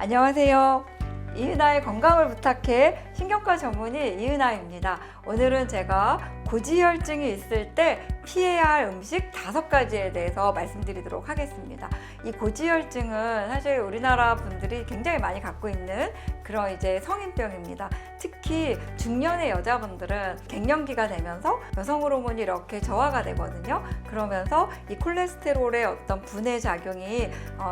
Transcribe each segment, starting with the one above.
안녕하세요. 이은아의 건강을 부탁해 신경과 전문의 이은아입니다. 오늘은 제가 고지혈증이 있을 때 피해야 할 음식 5가지에 대해서 말씀드리도록 하겠습니다. 이 고지혈증은 사실 우리나라 분들이 굉장히 많이 갖고 있는 그런 이제 성인병입니다. 특히 중년의 여자분들은 갱년기가 되면서 여성 호르몬이 이렇게 저하가 되거든요. 그러면서 이 콜레스테롤의 어떤 분해 작용이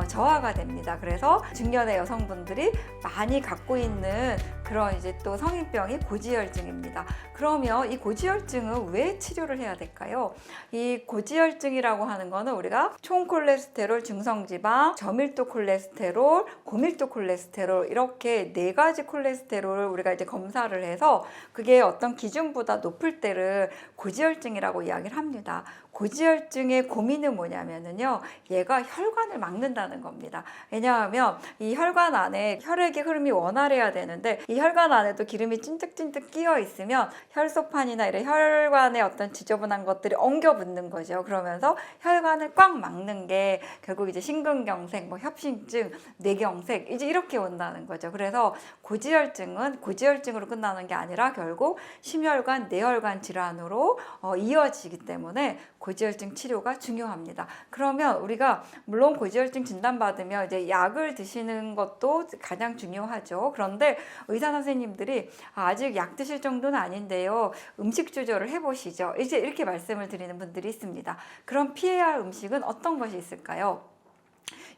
저하가 됩니다. 그래서 중년의 여성분들이 많이 갖고 있는 그런 이제 또 성인병이 고지혈증입니다. 그러면 이 고지혈증은 왜 치료를 해야 될까요? 이 고지혈증이라고 하는 거는 우리가 총콜레스테롤, 중성지방, 저밀도 콜레스테롤, 고밀도 콜레스테롤 이렇게 4가지 콜레스테롤을 우리가 이제 검사를 해서 그게 어떤 기준보다 높을 때를 고지혈증이라고 이야기를 합니다. 고지혈증의 고민은 뭐냐면요, 얘가 혈관을 막는다는 겁니다. 왜냐하면 이 혈관 안에 혈액의 흐름이 원활해야 되는데 이 혈관 안에도 기름이 찐득찐득 끼어 있으면 혈소판이나 이런 혈관에 어떤 지저분한 것들이 엉겨 붙는 거죠. 그러면서 혈관을 꽉 막는 게 결국 이제 심근경색, 협심증, 뇌경색 이제 이렇게 온다는 거죠. 그래서 고지혈증은 고지혈증으로 끝나는 게 아니라 결국 심혈관, 뇌혈관 질환으로 이어지기 때문에 고지혈증 치료가 중요합니다. 그러면 우리가 물론 고지혈증 진단받으면 이제 약을 드시는 것도 가장 중요하죠. 그런데 의사 선생님들이 아직 약 드실 정도는 아닌데요, 음식 조절을 해보시죠. 이제 이렇게 말씀을 드리는 분들이 있습니다. 그럼 피해야 할 음식은 어떤 것이 있을까요?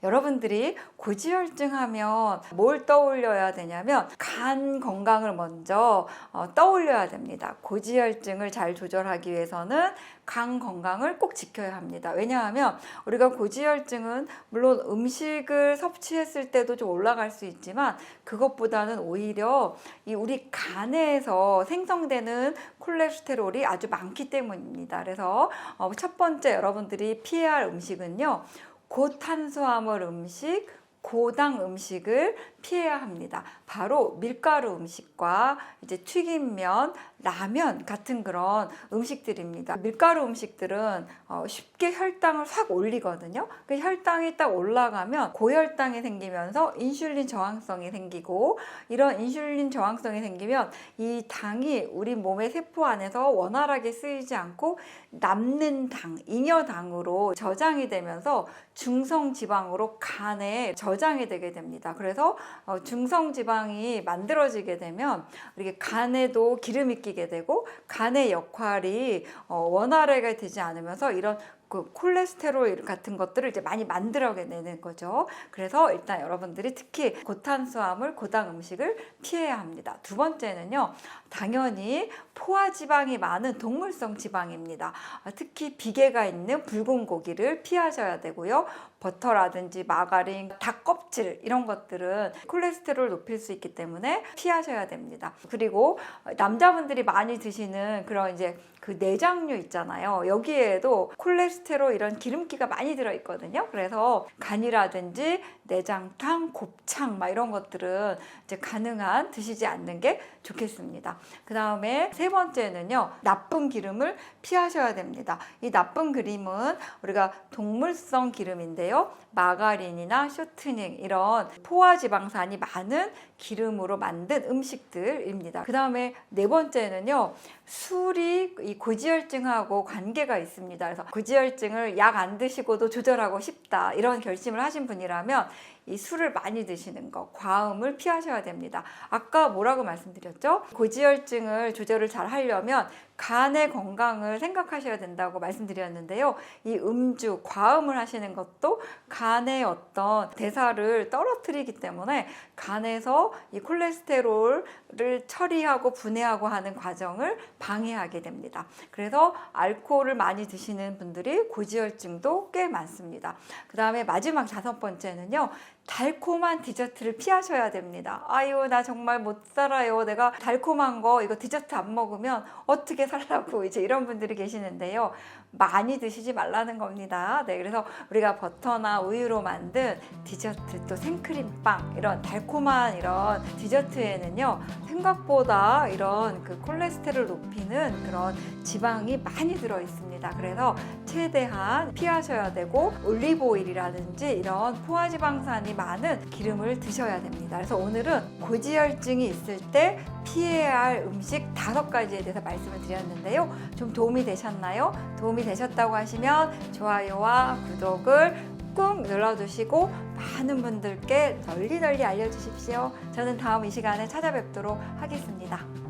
여러분들이 고지혈증 하면 뭘 떠올려야 되냐면 간 건강을 먼저 떠올려야 됩니다. 고지혈증을 잘 조절하기 위해서는 간 건강을 꼭 지켜야 합니다. 왜냐하면 우리가 고지혈증은 물론 음식을 섭취했을 때도 좀 올라갈 수 있지만 그것보다는 오히려 이 우리 간에서 생성되는 콜레스테롤이 아주 많기 때문입니다. 그래서 첫 번째 여러분들이 피해야 할 음식은요, 고탄수화물 음식, 고당 음식을 피해야 합니다. 바로 밀가루 음식과 이제 튀김면, 라면 같은 그런 음식들입니다. 밀가루 음식들은 쉽게 혈당을 확 올리거든요. 그 혈당이 딱 올라가면 고혈당이 생기면서 인슐린 저항성이 생기고, 이런 인슐린 저항성이 생기면 이 당이 우리 몸의 세포 안에서 원활하게 쓰이지 않고 남는 당, 잉여당으로 저장이 되면서 중성지방으로 간에 저장이 되게 됩니다. 그래서 중성지방이 만들어지게 되면 이렇게 간에도 기름이 끼게 되고 간의 역할이 원활하게 되지 않으면서 이런 그 콜레스테롤 같은 것들을 이제 많이 만들어내는 거죠. 그래서 일단 여러분들이 특히 고탄수화물, 고당 음식을 피해야 합니다. 두 번째는요, 당연히 포화지방이 많은 동물성 지방입니다. 특히 비계가 있는 붉은 고기를 피하셔야 되고요. 버터라든지 마가린, 닭 껍질 이런 것들은 콜레스테롤을 높일 수 있기 때문에 피하셔야 됩니다. 그리고 남자분들이 많이 드시는 그런 이제 그 내장류 있잖아요. 여기에도 콜레스테롤 이런 기름기가 많이 들어있거든요. 그래서 간이라든지 내장탕, 곱창 이런 것들은 이제 가능한 드시지 않는 게 좋겠습니다. 그 다음에 세 번째는요, 나쁜 기름을 피하셔야 됩니다. 이 나쁜 기름은 우리가 동물성 기름인데요, 마가린이나 쇼트닝 이런 포화지방산이 많은 기름으로 만든 음식들입니다. 그 다음에 네 번째는요, 술이 이 고지혈증하고 관계가 있습니다. 그래서 고지혈증을 약 안 드시고도 조절하고 싶다 이런 결심을 하신 분이라면 이 술을 많이 드시는 거, 과음을 피하셔야 됩니다. 아까 뭐라고 말씀드렸죠? 고지혈증을 조절을 잘 하려면 간의 건강을 생각하셔야 된다고 말씀드렸는데요. 이 음주, 과음을 하시는 것도 간의 어떤 대사를 떨어뜨리기 때문에 간에서 이 콜레스테롤을 처리하고 분해하고 하는 과정을 방해하게 됩니다. 그래서 알코올을 많이 드시는 분들이 고지혈증도 꽤 많습니다. 그 다음에 마지막 5번째는요, 달콤한 디저트를 피하셔야 됩니다. 아유, 나 정말 못 살아요. 내가 달콤한 거 이거 디저트 안 먹으면 어떻게 살라고 이제 이런 분들이 계시는데요. 많이 드시지 말라는 겁니다. 네, 그래서 우리가 버터나 우유로 만든 디저트, 또 생크림빵, 이런 달콤한 이런 디저트에는요, 생각보다 이런 그 콜레스테롤 높이는 그런 지방이 많이 들어 있습니다. 그래서 최대한 피하셔야 되고, 올리브 오일이라든지 이런 포화지방산이 많은 기름을 드셔야 됩니다. 그래서 오늘은 고지혈증이 있을 때 피해야 할 음식 5가지에 대해서 말씀을 드렸는데요. 좀 도움이 되셨나요? 도움이 되셨다고 하시면 좋아요와 구독을 꾹 눌러주시고 많은 분들께 널리 알려주십시오. 저는 다음 이 시간에 찾아뵙도록 하겠습니다.